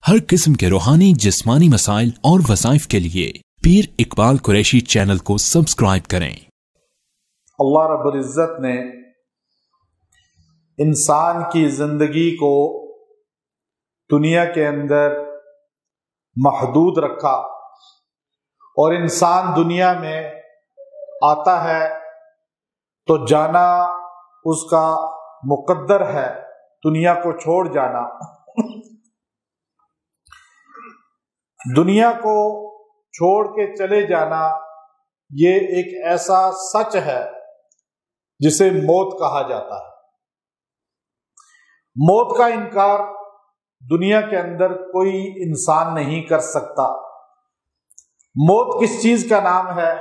ہر قسم کے روحانی جسمانی مسائل اور وظائف کے لیے پیر اقبال قریشی چینل کو سبسکرائب کریں۔ اللہ رب العزت نے انسان کی زندگی کو دنیا کے اندر محدود رکھا، اور انسان دنیا میں آتا ہے تو جانا اس کا مقدر ہے، دنیا کو چھوڑ جانا۔ دنیا کو چھوڑ کے چلے جانا یہ ایک ایسا سچ ہے جسے موت کہا جاتا ہے۔ موت کا انکار دنیا کے اندر کوئی انسان نہیں کر سکتا۔ موت کس چیز کا نام ہے؟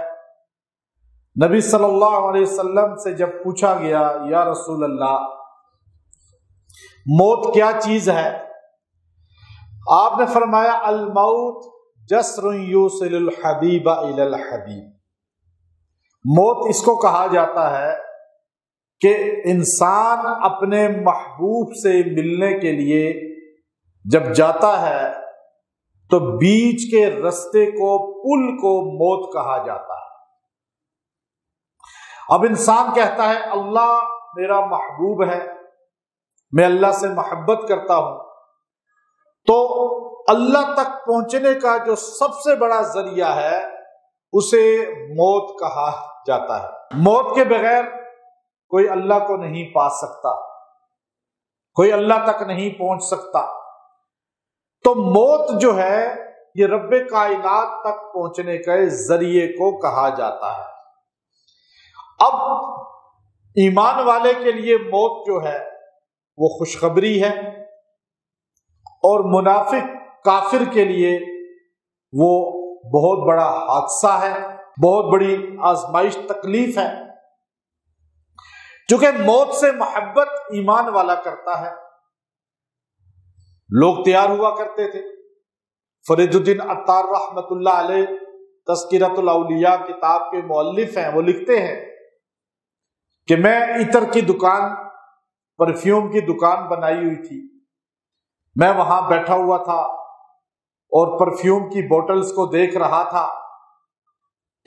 نبی صلی اللہ علیہ وسلم سے جب پوچھا گیا، یا رسول اللہ موت کیا چیز ہے، آپ نے فرمایا الموت جسر یوصل الحبیب الی الحبیب۔ موت اس کو کہا جاتا ہے کہ انسان اپنے محبوب سے ملنے کے لیے جب جاتا ہے تو بیچ کے رستے کو، پل کو موت کہا جاتا ہے۔ اب انسان کہتا ہے اللہ میرا محبوب ہے، میں اللہ سے محبت کرتا ہوں، تو اللہ تک پہنچنے کا جو سب سے بڑا ذریعہ ہے اسے موت کہا جاتا ہے۔ موت کے بغیر کوئی اللہ کو نہیں پا سکتا، کوئی اللہ تک نہیں پہنچ سکتا۔ تو موت جو ہے یہ رب کائنات تک پہنچنے کے ذریعے کو کہا جاتا ہے۔ اب ایمان والے کے لیے موت جو ہے وہ خوشخبری ہے، اور منافق کافر کے لیے وہ بہت بڑا حادثہ ہے، بہت بڑی آزمائش، تکلیف ہے۔ چونکہ موت سے محبت ایمان والا کرتا ہے۔ لوگ تیار ہوا کرتے تھے۔ فرید الدین عطار رحمت اللہ علیہ تذکرۃ الاولیاء کتاب کے مؤلف ہیں، وہ لکھتے ہیں کہ میں عطر کی دکان، پرفیوم کی دکان بنائی ہوئی تھی، میں وہاں بیٹھا ہوا تھا اور پرفیوم کی بوٹلز کو دیکھ رہا تھا۔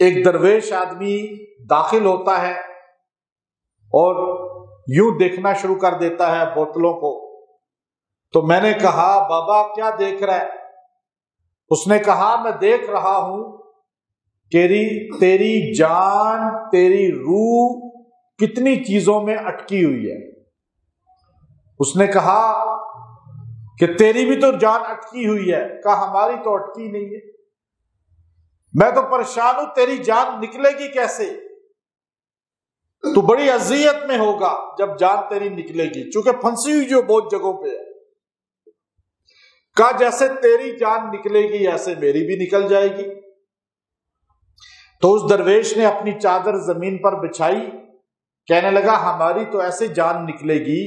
ایک درویش آدمی داخل ہوتا ہے اور یوں دیکھنا شروع کر دیتا ہے بوتلوں کو۔ تو میں نے کہا بابا کیا دیکھ رہا ہے؟ اس نے کہا میں دیکھ رہا ہوں کہ تیری جان، تیری روح کتنی چیزوں میں اٹکی ہوئی ہے۔ اس نے کہا کہ تیری بھی تو جان اٹکی ہوئی ہے۔ کہا ہماری تو اٹکی نہیں ہے، میں تو پریشان ہوں، تیری جان نکلے گی کیسے؟ تو بڑی اذیت میں ہوگا جب جان تیری نکلے گی، چونکہ پھنسی ہوئی جو بہت جگہوں پہ ہے۔ کہا جیسے تیری جان نکلے گی ایسے میری بھی نکل جائے گی۔ تو اس درویش نے اپنی چادر زمین پر بچھائی، کہنے لگا ہماری تو ایسے جان نکلے گی،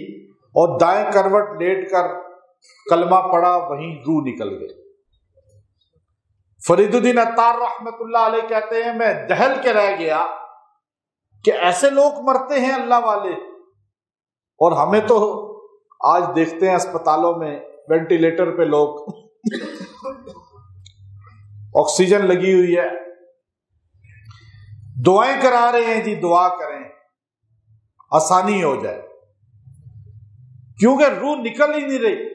اور دائیں کروٹ لیٹ کر کلمہ پڑا، وہیں روح نکل گئی۔ فرید الدین عطار رحمت اللہ علیہ کہتے ہیں میں دہل کے رہ گیا کہ ایسے لوگ مرتے ہیں اللہ والے، اور ہمیں تو آج دیکھتے ہیں اسپتالوں میں وینٹیلیٹر پہ لوگ، آکسیجن لگی ہوئی ہے، دعائیں کرا رہے ہیں، جی دعا کریں آسانی ہو جائے، کیونکہ روح نکل ہی نہیں رہی۔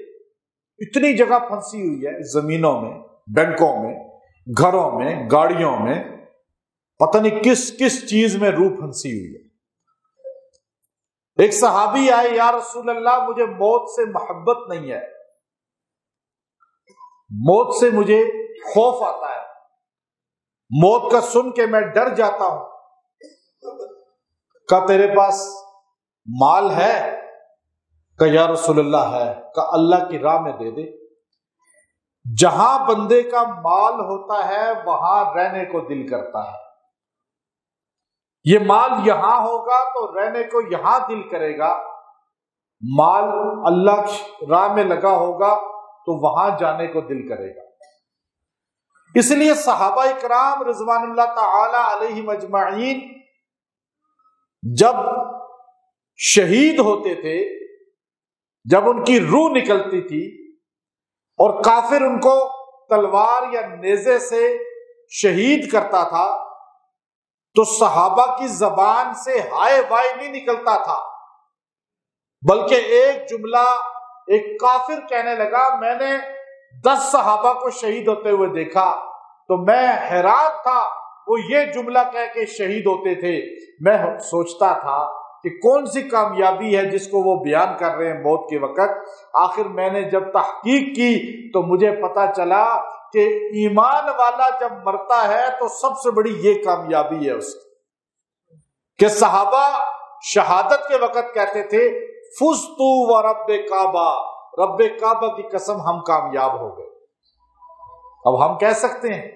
اتنی جگہ پھنسی ہوئی ہے، زمینوں میں، بینکوں میں، گھروں میں، گاڑیوں میں، پتہ نہیں کس کس چیز میں روح پھنسی ہوئی ہے۔ ایک صحابی آئے، یا رسول اللہ مجھے موت سے محبت نہیں ہے، موت سے مجھے خوف آتا ہے، موت کا سن کے میں ڈر جاتا ہوں۔ کہا تیرے پاس مال ہے؟ کہ یا رسول اللہ ہے۔ کہ اللہ کی راہ میں دے دے۔ جہاں بندے کا مال ہوتا ہے وہاں رہنے کو دل کرتا ہے۔ یہ مال یہاں ہوگا تو رہنے کو یہاں دل کرے گا، مال اللہ کی راہ میں لگا ہوگا تو وہاں جانے کو دل کرے گا۔ اس لیے صحابہ اکرام رضوان اللہ تعالی علیہم اجمعین جب شہید ہوتے تھے، جب ان کی روح نکلتی تھی اور کافر ان کو تلوار یا نیزے سے شہید کرتا تھا تو صحابہ کی زبان سے ہائے بائے نہیں نکلتا تھا، بلکہ ایک جملہ ایک کافر کہنے لگا میں نے 10 صحابہ کو شہید ہوتے ہوئے دیکھا تو میں حیران تھا، وہ یہ جملہ کہہ کے شہید ہوتے تھے۔ میں سوچتا تھا کہ کون سی کامیابی ہے جس کو وہ بیان کر رہے ہیں موت کے وقت۔ آخر میں نے جب تحقیق کی تو مجھے پتا چلا کہ ایمان والا جب مرتا ہے تو سب سے بڑی یہ کامیابی ہے اس کی، کہ صحابہ شہادت کے وقت کہتے تھے فزتو ورب کعبہ، رب کعبہ کی قسم ہم کامیاب ہو گئے۔ اب ہم کہہ سکتے ہیں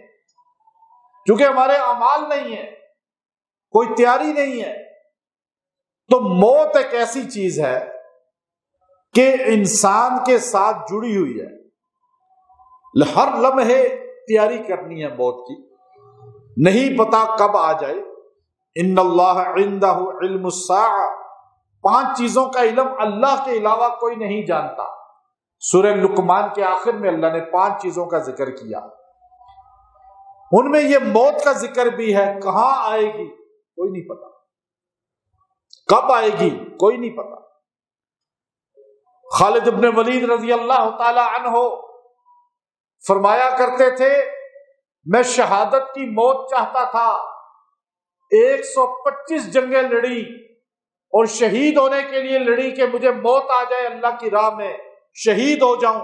کیونکہ ہمارے اعمال نہیں ہیں، کوئی تیاری نہیں ہے۔ تو موت ایک ایسی چیز ہے کہ انسان کے ساتھ جڑی ہوئی ہے، ہر لمحے تیاری کرنی ہے موت کی، نہیں پتا کب آ جائے۔ ان اللہ عندہ علم الساعہ، 5 چیزوں کا علم اللہ کے علاوہ کوئی نہیں جانتا۔ سورہ لقمان کے آخر میں اللہ نے 5 چیزوں کا ذکر کیا، ان میں یہ موت کا ذکر بھی ہے۔ کہاں آئے گی کوئی نہیں پتا، کب آئے گی کوئی نہیں پتا۔ خالد بن ولید رضی اللہ تعالی عنہ فرمایا کرتے تھے میں شہادت کی موت چاہتا تھا، 125 جنگیں لڑی اور شہید ہونے کے لیے لڑی کہ مجھے موت آ جائے اللہ کی راہ میں شہید ہو جاؤں،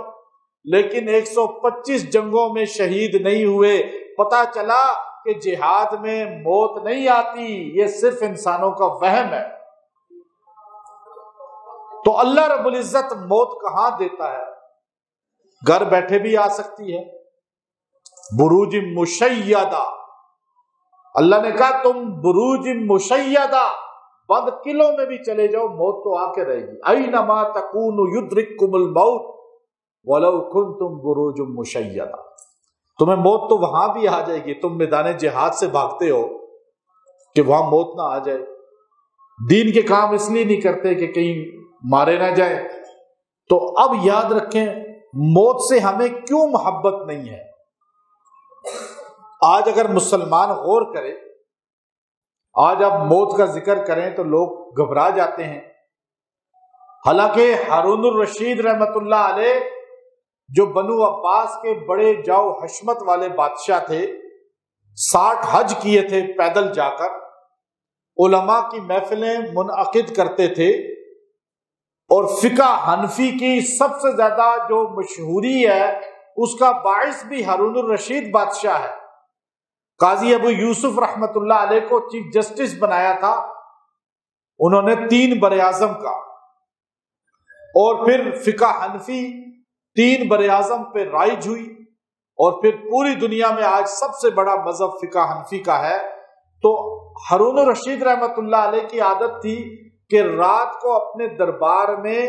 لیکن 125 جنگوں میں شہید نہیں ہوئے۔ پتا چلا کہ جہاد میں موت نہیں آتی، یہ صرف انسانوں کا وہم ہے۔ تو اللہ رب العزت موت کہاں دیتا ہے؟ گھر بیٹھے بھی آ سکتی ہے، بروج مشیدہ، اللہ نے کہا تم بروج مشیدہ بند قلعوں میں بھی چلے جاؤ موت تو آ کے رہے گی۔ اینما تکونوا یدرککم الموت ولو کنتم بروج مشیدہ، تمہیں موت تو وہاں بھی آ جائے گی، تم میدان جہاد سے بھاگتے ہو کہ وہاں موت نہ آ جائے۔ دین کے کام اس لیے نہیں کرتے کہ کہیں مارے نہ جائیں۔ تو اب یاد رکھیں موت سے ہمیں کیوں محبت نہیں ہے۔ آج اگر مسلمان غور کرے، آج آپ موت کا ذکر کریں تو لوگ گھبرا جاتے ہیں، حالانکہ ہارون الرشید رحمت اللہ علیہ جو بنو عباس کے بڑے جاؤ حشمت والے بادشاہ تھے، 60 حج کیے تھے پیدل جا کر، علماء کی محفلیں منعقد کرتے تھے، اور فقہ حنفی کی سب سے زیادہ جو مشہوری ہے اس کا باعث بھی ہارون الرشید بادشاہ ہے۔ قاضی ابو یوسف رحمت اللہ علیہ کو چیف جسٹس بنایا تھا انہوں نے 3 براعظم کا، اور پھر فقہ حنفی 3 براعظم پہ رائج ہوئی، اور پھر پوری دنیا میں آج سب سے بڑا مذہب فقہ حنفی کا ہے۔ تو ہارون الرشید رحمت اللہ علیہ کی عادت تھی کہ رات کو اپنے دربار میں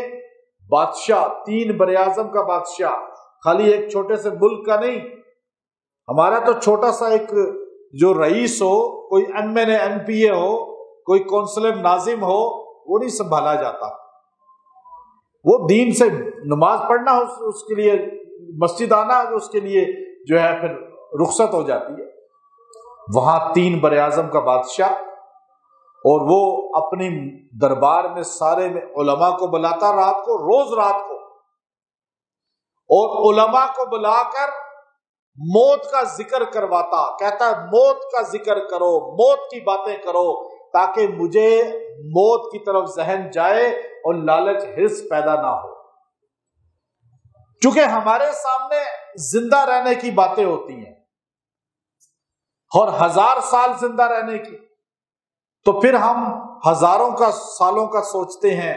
بادشاہ، 3 براعظم کا بادشاہ، خالی ایک چھوٹے سے ملک کا نہیں، ہمارا تو چھوٹا سا ایک جو رئیس ہو، کوئی M N A M P A ہو، کوئی کونسلر ناظم ہو، وہ نہیں سنبھالا جاتا۔ وہ دین سے نماز پڑھنا اس کے لیے، مسجد آنا اس کے لیے جو ہے پھر رخصت ہو جاتی ہے۔ وہاں 3 براعظم کا بادشاہ، اور وہ اپنی دربار میں سارے میں علماء کو بلاتا رات کو، روز رات کو، اور علماء کو بلا کر موت کا ذکر کرواتا، کہتا ہے موت کا ذکر کرو، موت کی باتیں کرو، تاکہ مجھے موت کی طرف ذہن جائے اور لالچ حرص پیدا نہ ہو۔ چونکہ ہمارے سامنے زندہ رہنے کی باتیں ہوتی ہیں اور 1000 سال زندہ رہنے کی، تو پھر ہم ہزاروں کا سالوں کا سوچتے ہیں،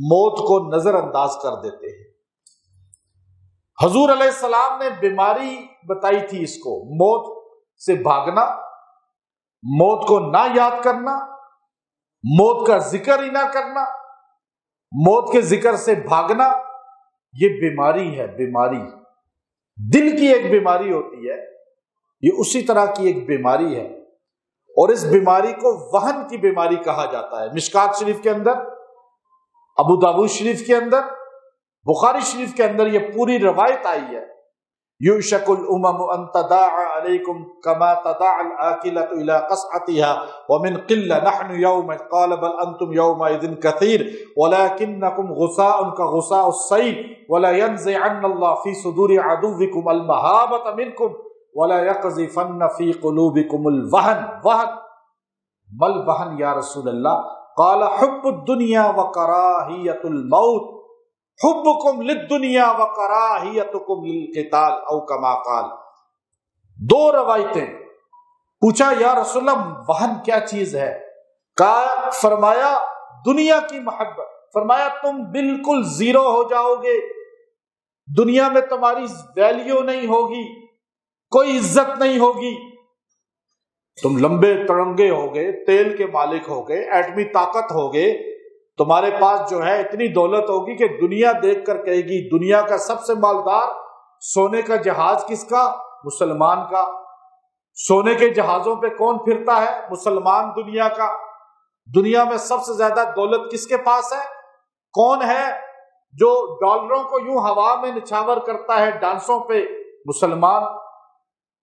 موت کو نظر انداز کر دیتے ہیں۔ حضور علیہ السلام نے بیماری بتائی تھی اس کو، موت سے بھاگنا، موت کو نہ یاد کرنا، موت کا ذکر ہی نہ کرنا، موت کے ذکر سے بھاگنا، یہ بیماری ہے۔ بیماری دل کی ایک بیماری ہوتی ہے، یہ اسی طرح کی ایک بیماری ہے، اور اس بیماری کو وہن کی بیماری کہا جاتا ہے۔ مشکات شریف کے اندر، ابو داؤد شریف کے اندر، بخاری شریف کے اندر یہ پوری روایت آئی ہے یوشک الامم ان تداعى علیکم کما تداعى الآکلۃ الی قصعتها ومن قلة نحن یوم قال بل انتم یومئذ کثیر ولکنکم غثاء کغثاء السیل ولا ينزعن اللہ فی صدور عدوکم المہابۃ منکم ولا يقذفن فی قلوبکم الوہن. وہن ما الوہن یا رسول اللہ؟ قال حب الدنیا وکراہیۃ الموت حبکم للدنیا وکراہیتکم للقتال او کما قال. دو روایتیں. پوچھا یا رسول اللہ وہن کیا چیز ہے؟ کہا فرمایا دنیا کی محبت. فرمایا تم بالکل زیرو ہو جاؤ گے، دنیا میں تمہاری ویلیو نہیں ہوگی، کوئی عزت نہیں ہوگی، تم لمبے تڑنگے ہو گئے، تیل کے مالک ہو گئے، ایٹمی طاقت ہو گئے، تمہارے پاس جو ہے اتنی دولت ہوگی کہ دنیا دیکھ کر کہے گی دنیا کا سب سے مالدار سونے کا جہاز کس کا؟ مسلمان کا. سونے کے جہازوں پہ کون پھرتا ہے؟ مسلمان دنیا کا. دنیا میں سب سے زیادہ دولت کس کے پاس ہے؟ کون ہے جو ڈالروں کو یوں ہوا میں نچھاور کرتا ہے ڈانسوں پہ؟ مسلمان.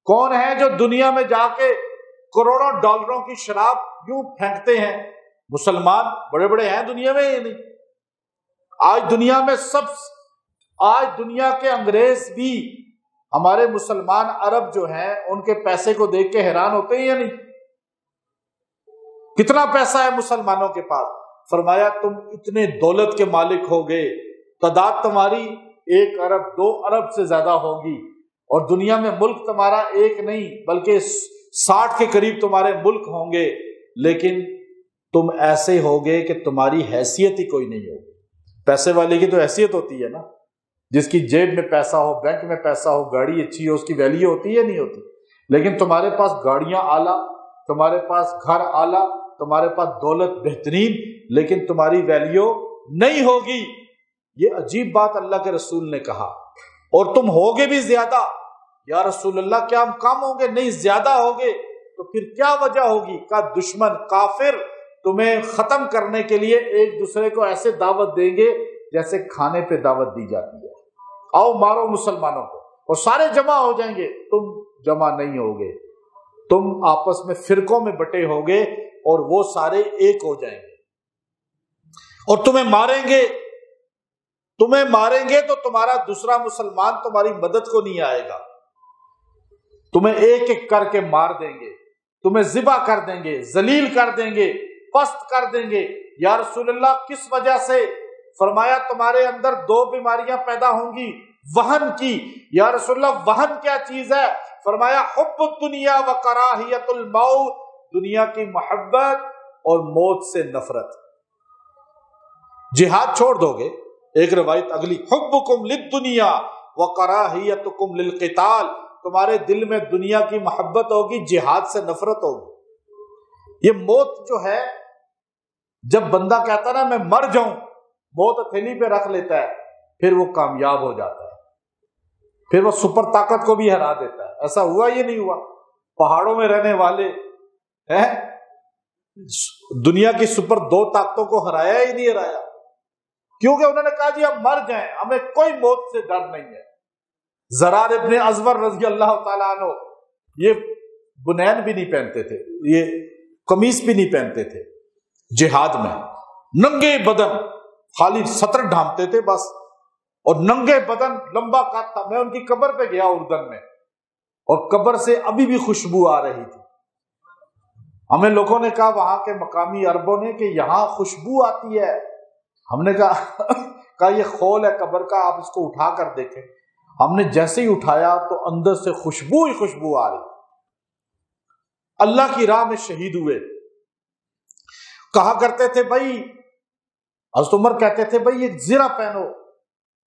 کون ہے جو دنیا میں جا کے کروڑوں ڈالروں کی شراب یوں پھینکتے ہیں؟ مسلمان. بڑے بڑے ہیں دنیا میں یہ نہیں. آج دنیا میں آج دنیا کے انگریز بھی ہمارے مسلمان عرب جو ہیں ان کے پیسے کو دیکھ کے حیران ہوتے ہیں یا نہیں؟ کتنا پیسہ ہے مسلمانوں کے پاس. فرمایا تم اتنے دولت کے مالک ہو گئے، تعداد تمہاری 1 ارب 2 ارب سے زیادہ ہوگی، اور دنیا میں ملک تمہارا ایک نہیں بلکہ 60 کے قریب تمہارے ملک ہوں گے، لیکن تم ایسے ہوگے کہ تمہاری حیثیت ہی کوئی نہیں ہوگی. پیسے والے کی تو حیثیت ہوتی ہے نا، جس کی جیب میں پیسہ ہو، بینک میں پیسہ ہو، گاڑی اچھی ہو، اس کی ویلیو ہوتی ہے نہیں ہوتی. لیکن تمہارے پاس گاڑیاں اعلیٰ، تمہارے پاس گھر اعلیٰ، تمہارے پاس دولت بہترین، لیکن تمہاری ویلیو نہیں ہوگی. یہ عجیب بات اللہ کے رسول نے کہا. اور تم ہوگے بھی زیادہ. یا رسول اللہ کیا ہم کم ہوں گے؟ نہیں، زیادہ ہوگے. تو پھر کیا وجہ ہوگی؟ کہ دشمن کافر تمہیں ختم کرنے کے لیے ایک دوسرے کو ایسے دعوت دیں گے جیسے کھانے پہ دعوت دی جاتی ہے. آؤ مارو مسلمانوں کو، اور سارے جمع ہو جائیں گے. تم جمع نہیں ہوگے، تم آپس میں فرقوں میں بٹے ہوگے، اور وہ سارے ایک ہو جائیں گے اور تمہیں ماریں گے تو تمہارا دوسرا مسلمان تمہاری مدد کو نہیں آئے گا. تمہیں ایک ایک کر کے مار دیں گے، تمہیں ذبح کر دیں گے، ذلیل کر دیں گے، پست کر دیں گے. یا رسول اللہ کس وجہ سے؟ فرمایا تمہارے اندر 2 بیماریاں پیدا ہوں گی وہن کی. یا رسول اللہ وہن کیا چیز ہے؟ فرمایا حب الدنیا وکراہیت الموت، دنیا کی محبت اور موت سے نفرت. جہاد چھوڑ دو گے. ایک روایت اگلی، حبکم للدنیا وکراہیتکم للقتال، تمہارے دل میں دنیا کی محبت ہوگی، جہاد سے نفرت ہوگی. یہ موت جو ہے، جب بندہ کہتا ہے نا میں مر جاؤں، موت ہتھیلی پہ رکھ لیتا ہے، پھر وہ کامیاب ہو جاتا ہے، پھر وہ سپر طاقت کو بھی ہرا دیتا ہے. ایسا ہوا یہ نہیں ہوا؟ پہاڑوں میں رہنے والے ہیں دنیا کی سپر 2 طاقتوں کو ہرایا ہی نہیں ہرایا، کیونکہ انہوں نے کہا جی ہم مر جائیں، ہمیں کوئی موت سے ڈر نہیں ہے. زرار ابن ازور رضی اللہ تعالیٰ عنہ یہ بنین بھی نہیں پہنتے تھے، یہ قمیص بھی نہیں پہنتے تھے. جہاد میں ننگے بدن، خالی سطر ڈھانپتے تھے بس، اور ننگے بدن، لمبا قد تھا. میں ان کی قبر پہ گیا اردن میں، اور قبر سے ابھی بھی خوشبو آ رہی تھی. ہمیں لوگوں نے کہا وہاں کے مقامی عربوں نے کہ یہاں خوشبو آتی ہے. ہم نے کہا یہ خول ہے قبر کا، آپ اس کو اٹھا کر دیکھیں. ہم نے جیسے ہی اٹھایا تو اندر سے خوشبو ہی خوشبو آ رہی. اللہ کی راہ میں شہید ہوئے. کہا کرتے تھے بھائی، حضرت عمر کہتے تھے بھائی ایک زرہ پہنو،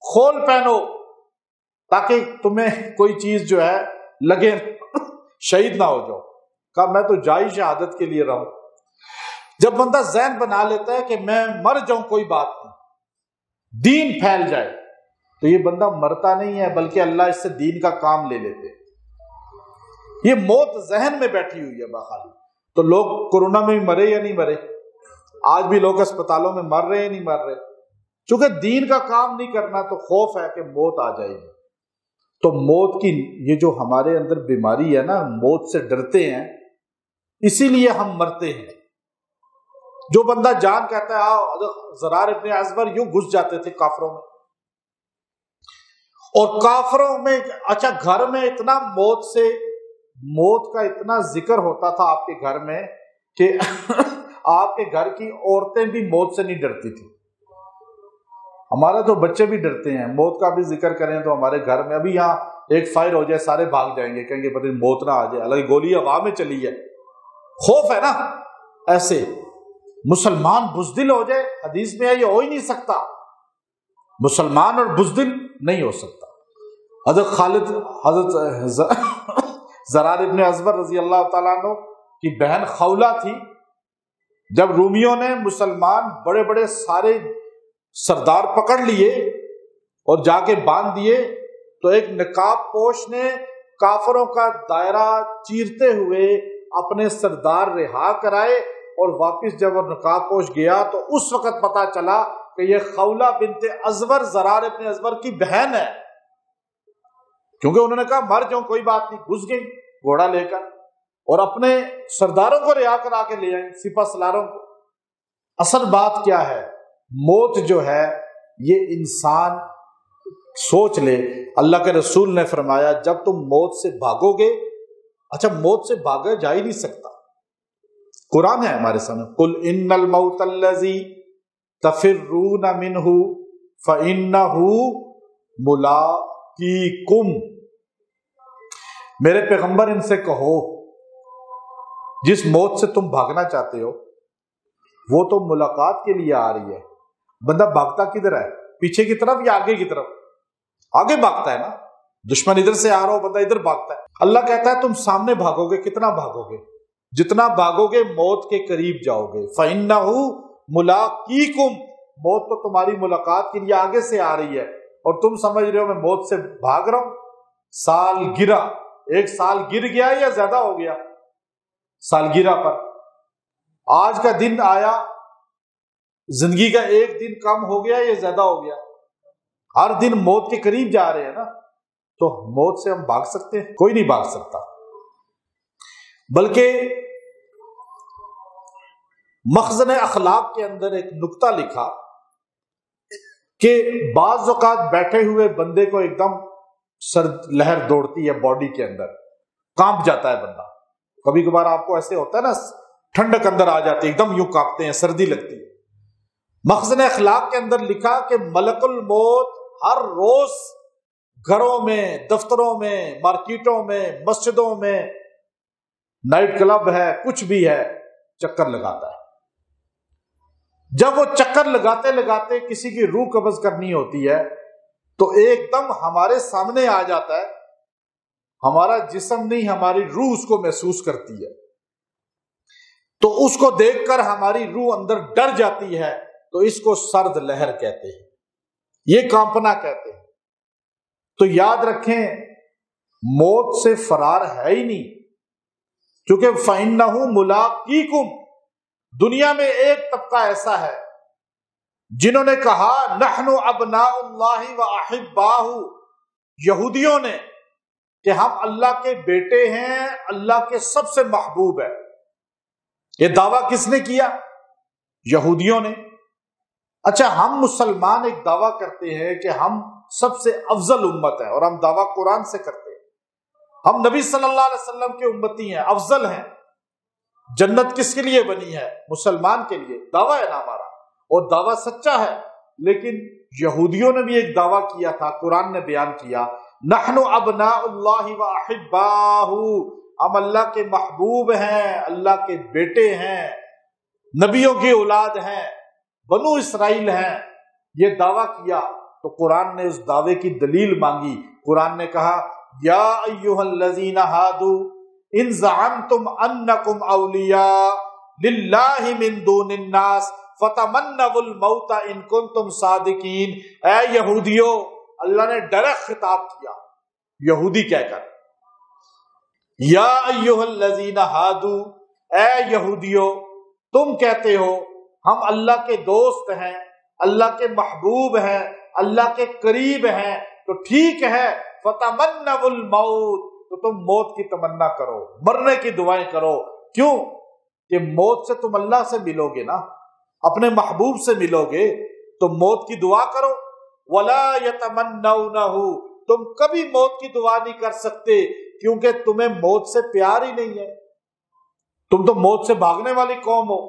خول پہنو، تاکہ تمہیں کوئی چیز جو ہے لگے، شہید نہ ہو جاؤ. کہا میں تو جائی شہادت کے لیے رہا ہوں. جب بندہ ذہن بنا لیتا ہے کہ میں مر جاؤں کوئی بات نہیں، دین پھیل جائے، تو یہ بندہ مرتا نہیں ہے بلکہ اللہ اس سے دین کا کام لے لیتے. یہ موت ذہن میں بیٹھی ہوئی ہے بخالی. تو لوگ کورونا میں مرے یا نہیں مرے؟ آج بھی لوگ اسپتالوں میں مر رہے یا نہیں مر رہے؟ چونکہ دین کا کام نہیں کرنا تو خوف ہے کہ موت آ جائے گی. تو موت کی یہ جو ہمارے اندر بیماری ہے نا، موت سے ڈرتے ہیں، اسی لیے ہم مرتے ہیں۔ جو بندہ جان کہتا ہے آؤ، زرار ابن ازور یوں گھس جاتے تھے کافروں میں، اور کافروں میں اچھا گھر میں اتنا موت کا اتنا ذکر ہوتا تھا آپ کے گھر میں کہ آپ کے گھر کی عورتیں بھی موت سے نہیں ڈرتی تھی۔ ہمارے تو بچے بھی ڈرتے ہیں، موت کا بھی ذکر کریں تو ہمارے گھر میں ابھی یہاں ایک فائر ہو جائے سارے بھاگ جائیں گے، کہیں گے پتہ نہیں موت نہ آ جائے، الگ گولی ہوا میں چلی ہے، خوف ہے نا۔ ایسے مسلمان بزدل ہو جائے، حدیث میں ہے یہ ہو ہی نہیں سکتا، مسلمان اور بزدل نہیں ہو سکتا۔ حضرت زرار ابن ازور رضی اللہ تعالیٰ عنہ کی بہن خولہ تھی، جب رومیوں نے مسلمان بڑے بڑے سارے سردار پکڑ لیے اور جا کے باندھ دیے، تو ایک نقاب پوش نے کافروں کا دائرہ چیرتے ہوئے اپنے سردار رہا کرائے، اور واپس جب وہ نقاب پوش گیا تو اس وقت پتا چلا کہ یہ خولہ بنت ازور زرار ابن ازور کی بہن ہے، کیونکہ انہوں نے کہا مر جاؤں کوئی بات نہیں، گھس گئی گھوڑا لے کر اور اپنے سرداروں کو رہا کرا کے لے آئیں، سپہ سالاروں کو۔ اصل بات کیا ہے، موت جو ہے یہ انسان سوچ لے، اللہ کے رسول نے فرمایا جب تم موت سے بھاگو گے، اچھا موت سے بھاگا جا ہی نہیں سکتا، قرآن ہے ہمارے سامنے، قل ان الموت الذی تفرون منہ فانہ ملاقیکم، میرے پیغمبر ان سے کہو جس موت سے تم بھاگنا چاہتے ہو وہ تو ملاقات کے لیے آ رہی ہے۔ بندہ بھاگتا کدھر ہے، پیچھے کی طرف یا آگے کی طرف؟ آگے بھاگتا ہے نا، دشمن ادھر سے آ رہا ہو بندہ ادھر بھاگتا ہے۔ اللہ کہتا ہے تم سامنے بھاگو گے، کتنا بھاگو گے؟ جتنا بھاگو گے موت کے قریب جاؤ گے۔ فَإِنَّهُ مُلَاقِيكُمْ، موت تو تمہاری ملاقات کے لیے آگے سے آ رہی ہے، اور تم سمجھ رہے ہو میں موت سے بھاگ رہا ہوں۔ سال گرا، ایک سال گر گیا یا زیادہ ہو گیا سالگرہ پر؟ آج کا دن آیا، زندگی کا ایک دن کم ہو گیا یا زیادہ ہو گیا؟ ہر دن موت کے قریب جا رہے ہیں نا، تو موت سے ہم بھاگ سکتے ہیں؟ کوئی نہیں بھاگ سکتا۔ بلکہ مخزن اخلاق کے اندر ایک نکتہ لکھا کہ بعض اوقات بیٹھے ہوئے بندے کو ایک دم سرد لہر دوڑتی ہے باڈی کے اندر، کانپ جاتا ہے بندہ۔ کبھی کبھار آپ کو ایسے ہوتا ہے نا، ٹھنڈک اندر آ جاتی ہے، ایک دم یوں کانپتے ہیں، سردی لگتی ہے۔ مخزن اخلاق کے اندر لکھا کہ ملک الموت ہر روز گھروں میں، دفتروں میں، مارکیٹوں میں، مسجدوں میں، نائٹ کلب ہے، کچھ بھی ہے، چکر لگاتا ہے۔ جب وہ چکر لگاتے لگاتے کسی کی روح قبض کرنی ہوتی ہے تو ایک دم ہمارے سامنے آ جاتا ہے، ہمارا جسم نہیں ہماری روح اس کو محسوس کرتی ہے، تو اس کو دیکھ کر ہماری روح اندر ڈر جاتی ہے، تو اس کو سرد لہر کہتے ہیں، یہ کانپنا کہتے ہیں۔ تو یاد رکھیں موت سے فرار ہے ہی نہیں، کیونکہ فَإِنَّهُ مُلَاقِيكُمْ۔ دنیا میں ایک طبقہ ایسا ہے جنہوں نے کہا نحن ابناء اللہ وَأَحِبَّاهُ، یہودیوں نے، کہ ہم اللہ کے بیٹے ہیں، اللہ کے سب سے محبوب ہے۔ یہ دعویٰ کس نے کیا؟ یہودیوں نے۔ اچھا ہم مسلمان ایک دعویٰ کرتے ہیں کہ ہم سب سے افضل امت ہیں، اور ہم دعویٰ قرآن سے کرتے ہیں، ہم نبی صلی اللہ علیہ وسلم کے امتی ہیں، افضل ہیں۔ جنت کس کے لیے بنی ہے؟ مسلمان کے لیے، دعویٰ ہے نا ہمارا، اور دعویٰ سچا ہے۔ لیکن یہودیوں نے بھی ایک دعویٰ کیا تھا، قرآن نے بیان کیا، نحن ابناء اللہ واحباہ، ہم اللہ کے محبوب ہیں، اللہ کے بیٹے ہیں، نبیوں کی اولاد ہیں، بنو اسرائیل ہیں، یہ دعویٰ کیا۔ تو قرآن نے اس دعوے کی دلیل مانگی۔ قرآن نے کہا یا ایھا الذین ھادوا ان زعمتم انکم اولیاء للہ من دون الناس فتمنوا الموت ان کنتم صادقین۔ اے یہودیو، اللہ نے ڈائریکٹ خطاب کیا یہودی کہہ کر، یا ایھا الذین ھادوا، اے یہودیو تم کہتے ہو ہم اللہ کے دوست ہیں، اللہ کے محبوب ہیں، اللہ کے قریب ہیں، تو ٹھیک ہے، فتمنوا الموت، تو تم موت کی تمنا کرو، مرنے کی دعائیں کرو۔ کیوں؟ کہ موت سے تم اللہ سے ملو گے نا، اپنے محبوب سے ملو گے، تو موت کی دعا کرو۔ ولا یتمنونہ، تم کبھی موت کی دعا نہیں کر سکتے کیونکہ تمہیں موت سے پیار ہی نہیں ہے، تم تو موت سے بھاگنے والی قوم ہو۔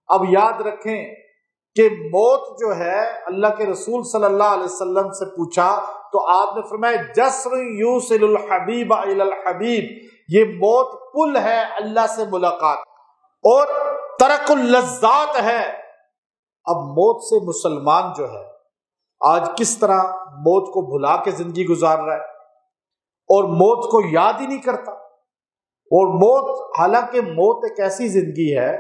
اب یاد رکھیں کہ موت جو ہے، اللہ کے رسول صلی اللہ علیہ وسلم سے پوچھا تو آپ نے فرمایا جسر یوصل الحبیب الی الحبیب، یہ موت پل ہے اللہ سے ملاقات، اور ترک اللذات ہے۔ اب موت سے مسلمان جو ہے آج کس طرح موت کو بھلا کے زندگی گزار رہا ہے اور موت کو یاد ہی نہیں کرتا۔ اور موت، حالانکہ موت ایک ایسی زندگی ہے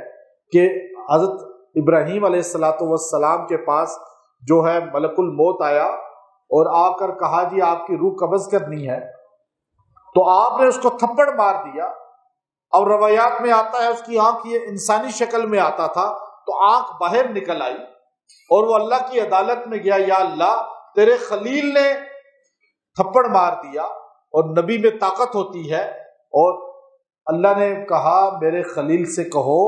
کہ حضرت ابراہیم علیہ السلام کے پاس جو ہے ملک الموت آیا اور آ کر کہا جی آپ کی روح قبض کرنی ہے، تو آپ نے اس کو تھپڑ مار دیا۔ اور روایات میں آتا ہے اس کی آنکھ یہ انسانی شکل میں آتا تھا تو آنکھ باہر نکل آئی اور وہ اللہ کی عدالت میں گیا، یا اللہ تیرے خلیل نے تھپڑ مار دیا، اور نبی میں طاقت ہوتی ہے، اور اللہ نے کہا میرے خلیل سے کہو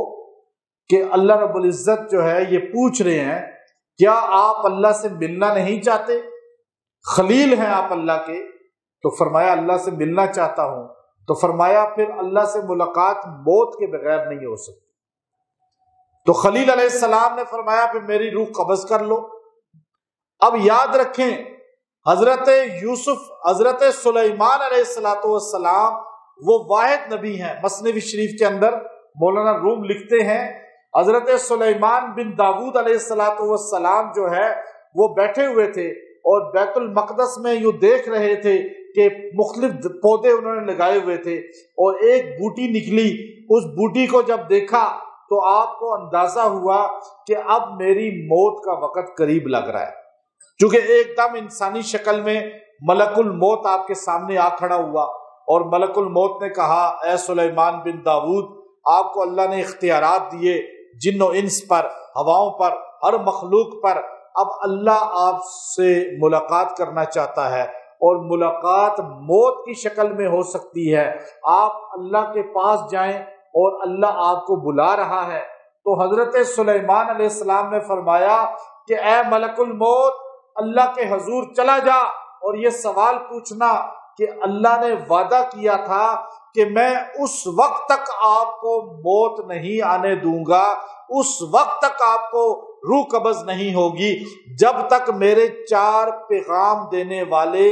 کہ اللہ رب العزت جو ہے یہ پوچھ رہے ہیں کیا آپ اللہ سے ملنا نہیں چاہتے؟ خلیل ہیں آپ اللہ کے۔ تو فرمایا اللہ سے ملنا چاہتا ہوں۔ تو فرمایا پھر اللہ سے ملاقات موت کے بغیر نہیں ہو سکتی۔ تو خلیل علیہ السلام نے فرمایا پھر میری روح قبض کر لو۔ اب یاد رکھیں حضرت یوسف، حضرت سلیمان علیہ السلام وہ واحد نبی ہیں۔ مثنوی شریف کے اندر مولانا روم لکھتے ہیں حضرت سلیمان بن داود علیہ السلام جو ہے وہ بیٹھے ہوئے تھے اور بیت المقدس میں یوں دیکھ رہے تھے کہ مختلف پودے انہوں نے لگائے ہوئے تھے، اور ایک بوٹی نکلی۔ اس بوٹی کو جب دیکھا تو آپ کو اندازہ ہوا کہ اب میری موت کا وقت قریب لگ رہا ہے، چونکہ ایک دم انسانی شکل میں ملک الموت آپ کے سامنے آ کھڑا ہوا، اور ملک الموت نے کہا اے سلیمان بن داود، آپ کو اللہ نے اختیارات دیے جن و انس پر، ہواؤں پر، ہر مخلوق پر۔ اب اللہ آپ سے ملاقات کرنا چاہتا ہے، اور ملاقات موت کی شکل میں ہو سکتی ہے۔ آپ اللہ کے پاس جائیں اور اللہ آپ کو بلا رہا ہے۔ تو حضرت سلیمان علیہ السلام نے فرمایا کہ اے ملک الموت، اللہ کے حضور چلا جا اور یہ سوال پوچھنا کہ اللہ نے وعدہ کیا تھا کہ میں اس وقت تک آپ کو موت نہیں آنے دوں گا، اس وقت تک آپ کو روح قبض نہیں ہوگی جب تک میرے 4 پیغام دینے والے،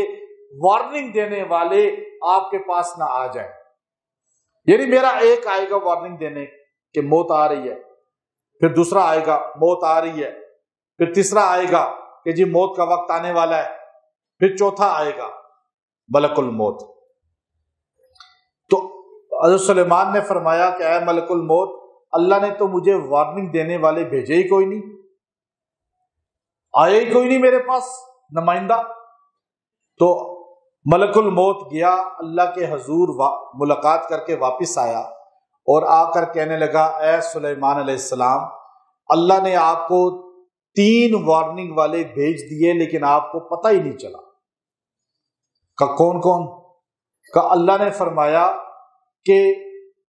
وارننگ دینے والے آپ کے پاس نہ آ جائیں۔ یعنی میرا ایک آئے گا وارننگ دینے کہ موت آ رہی ہے، پھر دوسرا آئے گا موت آ رہی ہے، پھر تیسرا آئے گا کہ جی موت کا وقت آنے والا ہے، پھر چوتھا آئے گا ملک الموت۔ تو حضرت سلیمان نے فرمایا کہ اے ملک الموت، اللہ نے تو مجھے وارننگ دینے والے بھیجے ہی کوئی نہیں، آئے ہی کوئی نہیں میرے پاس نمائندہ۔ تو ملک الموت گیا اللہ کے حضور، ملاقات کر کے واپس آیا اور آ کر کہنے لگا اے سلیمان علیہ السلام، اللہ نے آپ کو 3 وارننگ والے بھیج دیے لیکن آپ کو پتہ ہی نہیں چلا۔ کہ کون کون؟ کہ اللہ نے فرمایا کہ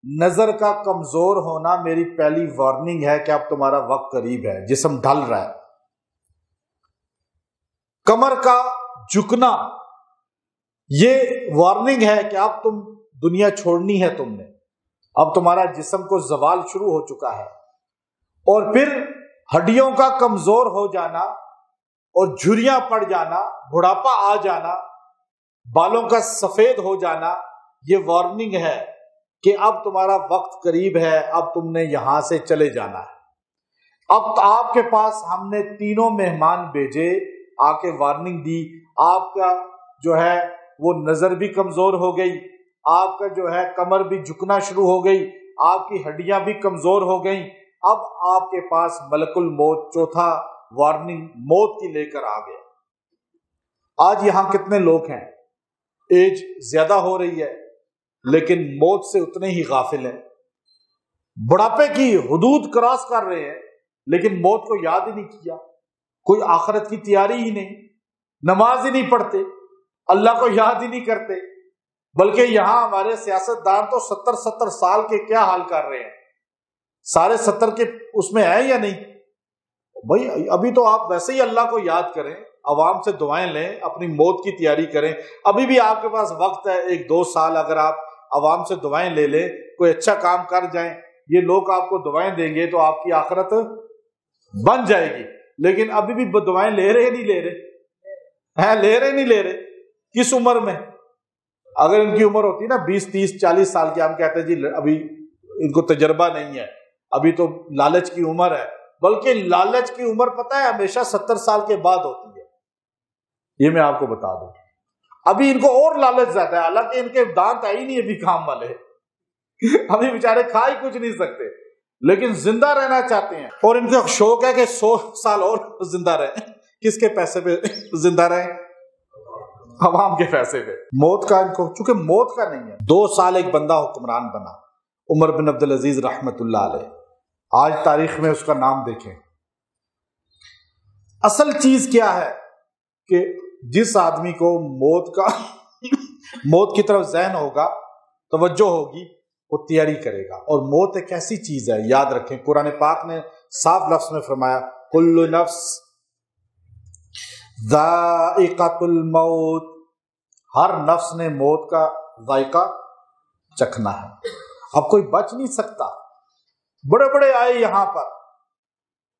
نظر کا کمزور ہونا میری پہلی وارننگ ہے کہ اب تمہارا وقت قریب ہے، جسم ڈھل رہا ہے۔ کمر کا جھکنا یہ وارننگ ہے کہ اب تم دنیا چھوڑنی ہے، تم نے اب تمہارا جسم کو زوال شروع ہو چکا ہے۔ اور پھر ہڈیوں کا کمزور ہو جانا اور جھریاں پڑ جانا، بڑھاپا آ جانا، بالوں کا سفید ہو جانا، یہ وارننگ ہے کہ اب تمہارا وقت قریب ہے، اب تم نے یہاں سے چلے جانا ہے۔ اب آپ کے پاس ہم نے 3 مہمان بھیجے، آ کے وارننگ دی، آپ کا جو ہے وہ نظر بھی کمزور ہو گئی، آپ کا جو ہے کمر بھی جھکنا شروع ہو گئی، آپ کی ہڈیاں بھی کمزور ہو گئیں۔ اب آپ کے پاس ملک الموت چوتھا وارننگ موت کی لے کر آ گیا۔ آج یہاں کتنے لوگ ہیں، ایج زیادہ ہو رہی ہے لیکن موت سے اتنے ہی غافل ہیں، بڑھاپے کی حدود کراس کر رہے ہیں لیکن موت کو یاد ہی نہیں کیا، کوئی آخرت کی تیاری ہی نہیں، نماز ہی نہیں پڑھتے، اللہ کو یاد ہی نہیں کرتے، بلکہ یہاں ہمارے سیاستدان تو 70 سال کے کیا حال کر رہے ہیں، سارے 70 کے اس میں ہیں یا نہیں؟ بھائی ابھی تو آپ ویسے ہی اللہ کو یاد کریں، عوام سے دعائیں لیں، اپنی موت کی تیاری کریں، ابھی بھی آپ کے پاس وقت ہے، 1-2 سال اگر آپ عوام سے دعائیں لے لیں، کوئی اچھا کام کر جائیں، یہ لوگ آپ کو دعائیں دیں گے تو آپ کی آخرت بن جائے گی۔ لیکن ابھی بھی دعائیں لے رہے نہیں لے رہے، لے رہے نہیں لے رہے، کس عمر میں؟ اگر ان کی عمر ہوتی نا 20 30 40 سال کی، ہم کہتے ہیں جی ابھی ان کو تجربہ نہیں ہے، ابھی تو لالچ کی عمر ہے، بلکہ لالچ کی عمر پتہ ہے ہمیشہ 70 سال کے بعد ہوتی ہے، یہ میں آپ کو بتا دوں۔ ابھی ان کو اور لالچ زیادہ ہے، حالانکہ ان کے دانت آئی نہیں ابھی کام والے، ابھی بیچارے کھا ہی کچھ نہیں سکتے، لیکن زندہ رہنا چاہتے ہیں، اور ان کا شوق ہے کہ 100 سال اور زندہ رہیں۔ کس کے پیسے پہ زندہ رہیں؟ عوام کے پیسے پہ۔ موت کا ان کو چونکہ موت کا نہیں ہے۔ 2 سال ایک بندہ حکمران بنا، عمر بن عبدالعزیز رحمت اللہ علیہ، آج تاریخ میں اس کا نام دیکھیں۔ اصل چیز کیا ہے کہ جس آدمی کو موت کی طرف ذہن ہوگا، توجہ ہوگی، وہ تیاری کرے گا۔ اور موت ایک ایسی چیز ہے، یاد رکھیں، قرآن پاک نے صاف لفظ میں فرمایا کل نفس ذائقۃ الموت، ہر نفس نے موت کا ذائقہ چکھنا ہے۔ اب کوئی بچ نہیں سکتا۔ بڑے بڑے آئے یہاں پر،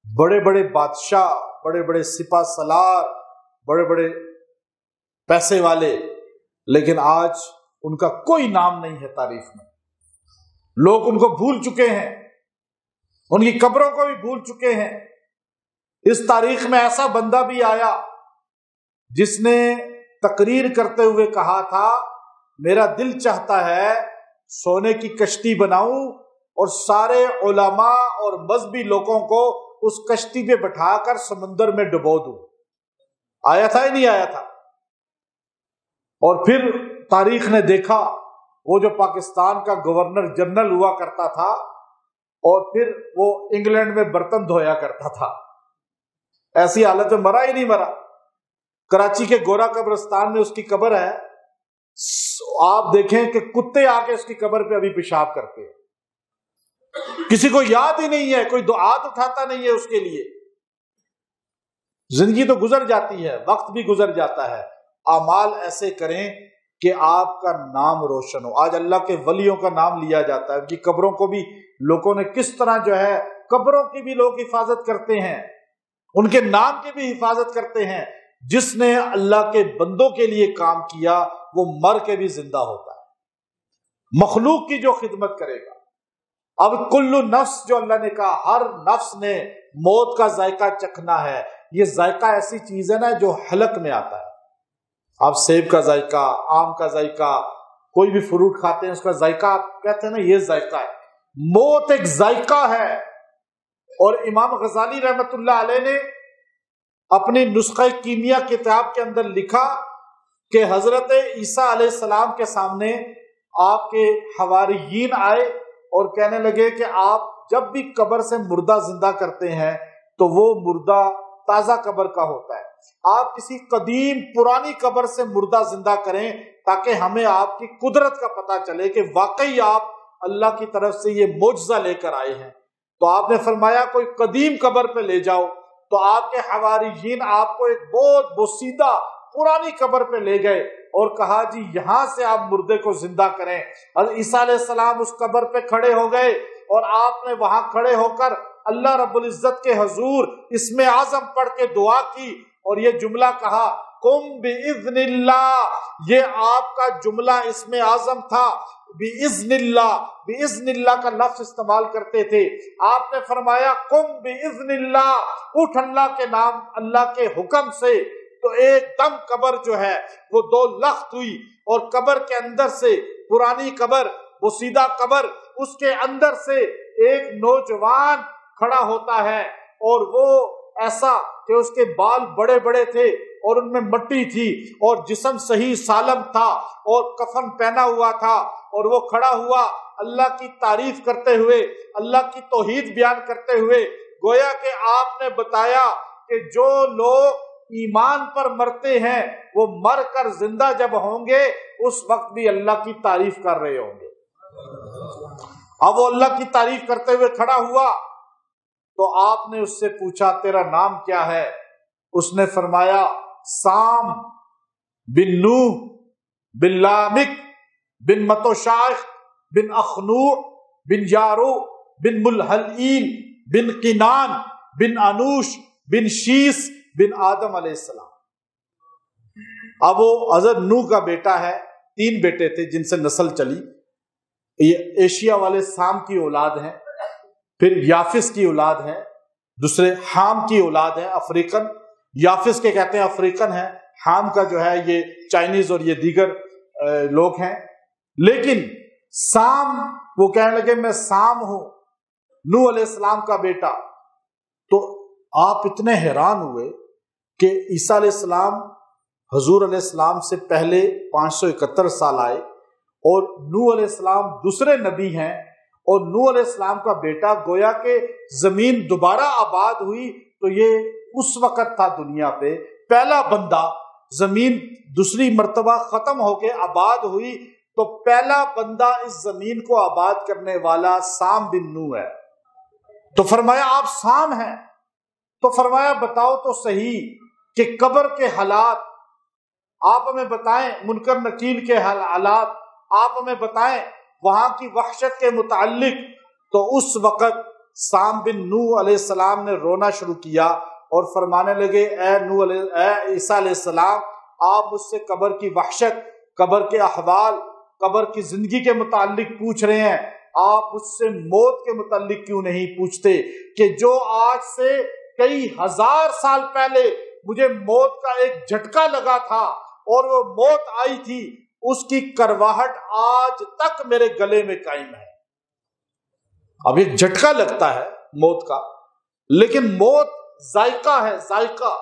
بڑے بڑے بادشاہ، بڑے بڑے سپہ سالار، بڑے بڑے پیسے والے، لیکن آج ان کا کوئی نام نہیں ہے تاریخ میں۔ لوگ ان کو بھول چکے ہیں، ان کی قبروں کو بھی بھول چکے ہیں۔ اس تاریخ میں ایسا بندہ بھی آیا جس نے تقریر کرتے ہوئے کہا تھا میرا دل چاہتا ہے سونے کی کشتی بناؤں اور سارے علماء اور مذہبی لوگوں کو اس کشتی پہ بٹھا کر سمندر میں ڈبو دوں۔ آیا تھا ہی نہیں آیا تھا؟ اور پھر تاریخ نے دیکھا وہ جو پاکستان کا گورنر جنرل ہوا کرتا تھا اور پھر وہ انگلینڈ میں برتن دھویا کرتا تھا، ایسی حالت میں مرا ہی نہیں مرا۔ کراچی کے گورا قبرستان میں اس کی قبر ہے، آپ دیکھیں کہ کتے آ کے اس کی قبر پہ ابھی پیشاب کرتے ہیں، کسی کو یاد ہی نہیں ہے، کوئی ہاتھ اٹھاتا نہیں ہے اس کے لیے۔ زندگی تو گزر جاتی ہے، وقت بھی گزر جاتا ہے۔ اعمال ایسے کریں کہ آپ کا نام روشن ہو۔ آج اللہ کے ولیوں کا نام لیا جاتا ہے، ان کی قبروں کو بھی لوگوں نے کس طرح جو ہے، قبروں کی بھی لوگ حفاظت کرتے ہیں، ان کے نام کی بھی حفاظت کرتے ہیں۔ جس نے اللہ کے بندوں کے لیے کام کیا وہ مر کے بھی زندہ ہوتا ہے، مخلوق کی جو خدمت کرے گا۔ اب کل نفس جو اللہ نے کہا، ہر نفس نے موت کا ذائقہ چکھنا ہے۔ یہ ذائقہ ایسی چیز ہے نا جو حلق میں آتا ہے۔ آپ سیب کا ذائقہ، آم کا ذائقہ، کوئی بھی فروٹ کھاتے ہیں اس کا ذائقہ آپ کہتے ہیں نا یہ ذائقہ ہے۔ موت ایک ذائقہ ہے۔ اور امام غزالی رحمت اللہ علیہ نے اپنی نسخہ کیمیا کتاب کے اندر لکھا کہ حضرت عیسیٰ علیہ السلام کے سامنے آپ کے حواریین آئے اور کہنے لگے کہ آپ جب بھی قبر سے مردہ زندہ کرتے ہیں تو وہ مردہ تازہ قبر کا ہوتا ہے، آپ کسی قدیم پرانی قبر سے مردہ زندہ کریں تاکہ ہمیں آپ کی قدرت کا پتہ چلے کہ واقعی آپ اللہ کی طرف سے یہ معجزہ لے کر آئے ہیں۔ تو آپ نے فرمایا کوئی قدیم قبر پہ لے جاؤ، تو آپ کے حواریین آپ کو ایک بہت بوسیدہ پرانی قبر پہ لے گئے اور کہا جی یہاں سے آپ مردے کو زندہ کریں۔ حضرت عیسیٰ علیہ السلام اس قبر پہ کھڑے ہو گئے اور آپ نے وہاں کھڑے ہو کر اللہ رب العزت کے حضور اسم اعظم پڑھ کے دعا کی اور یہ جملہ کہا قم بِإِذْنِ اللَّهِ۔ یہ آپ کا جملہ اسم اعظم تھا، بِإِذْنِ اللَّهِ، بِإِذْنِ اللَّهِ کا لفظ استعمال کرتے تھے۔ آپ نے فرمایا قم بِإِذْنِ اللَّهِ، اٹھ اللہ کے نام، اللہ کے حکم سے۔ تو ایک دم قبر جو ہے وہ 2 لخت ہوئی اور قبر کے اندر سے، پرانی قبر، بوسیدہ قبر، اس کے اندر سے ایک نوجوان کھڑا ہوتا ہے اور وہ ایسا کہ اس کے بال بڑے بڑے تھے اور ان میں مٹی تھی اور جسم صحیح سالم تھا اور کفن پہنا ہوا تھا، اور وہ کھڑا ہوا اللہ کی تعریف کرتے ہوئے، اللہ کی توحید بیان کرتے ہوئے، گویا کہ آپ نے بتایا کہ جو لوگ ایمان پر مرتے ہیں وہ مر کر زندہ جب ہوں گے اس وقت بھی اللہ کی تعریف کر رہے ہوں گے۔ اب وہ اللہ کی تعریف کرتے ہوئے کھڑا ہوا تو آپ نے اس سے پوچھا تیرا نام کیا ہے؟ اس نے فرمایا سام بن نوح بن لامک بن متوشائخ بن اخنوع بن یارو بن ملحلئیل بن قنان بن انوش بن شیس بن آدم علیہ السلام۔ اب وہ حضرت نوح کا بیٹا ہے، 3 بیٹے تھے جن سے نسل چلی۔ یہ ایشیا والے سام کی اولاد ہیں، پھر یافس کی اولاد ہیں، دوسرے حام کی اولاد ہیں، افریقن۔ یافس کے کہتے ہیں افریقن ہیں، حام کا جو ہے یہ چائنیز اور یہ دیگر لوگ ہیں۔ لیکن سام وہ کہنے لگے میں سام ہوں، نوح علیہ السلام کا بیٹا۔ تو آپ اتنے حیران ہوئے کہ عیسیٰ علیہ السلام حضور علیہ السلام سے پہلے 571 سال آئے اور نوح علیہ السلام دوسرے نبی ہیں، اور نوح علیہ السلام کا بیٹا گویا کہ زمین دوبارہ آباد ہوئی تو یہ اس وقت تھا دنیا پہ پہلا بندہ، زمین دوسری مرتبہ ختم ہو کے آباد ہوئی تو پہلا بندہ اس زمین کو آباد کرنے والا سام بن نوح ہے۔ تو فرمایا آپ سام ہیں؟ تو فرمایا بتاؤ تو صحیح کہ قبر کے حالات آپ ہمیں بتائیں، منکر نکیر کے حالات آپ ہمیں بتائیں، وہاں کی وحشت کے متعلق۔ تو اس وقت سام بن نوح علیہ السلام نے رونا شروع کیا اور فرمانے لگے اے عیسیٰ علیہ السلام، آپ مجھ سے قبر کی وحشت، قبر کے احوال، قبر کی زندگی کے متعلق پوچھ رہے ہیں، آپ مجھ سے موت کے متعلق کیوں نہیں پوچھتے کہ جو آج سے کئی ہزار سال پہلے مجھے موت کا ایک جھٹکا لگا تھا اور وہ موت آئی تھی، اس کی کرواہٹ آج تک میرے گلے میں قائم ہے۔ اب ایک جھٹکا لگتا ہے موت کا، لیکن موت ذائقہ ہے، ذائقہ۔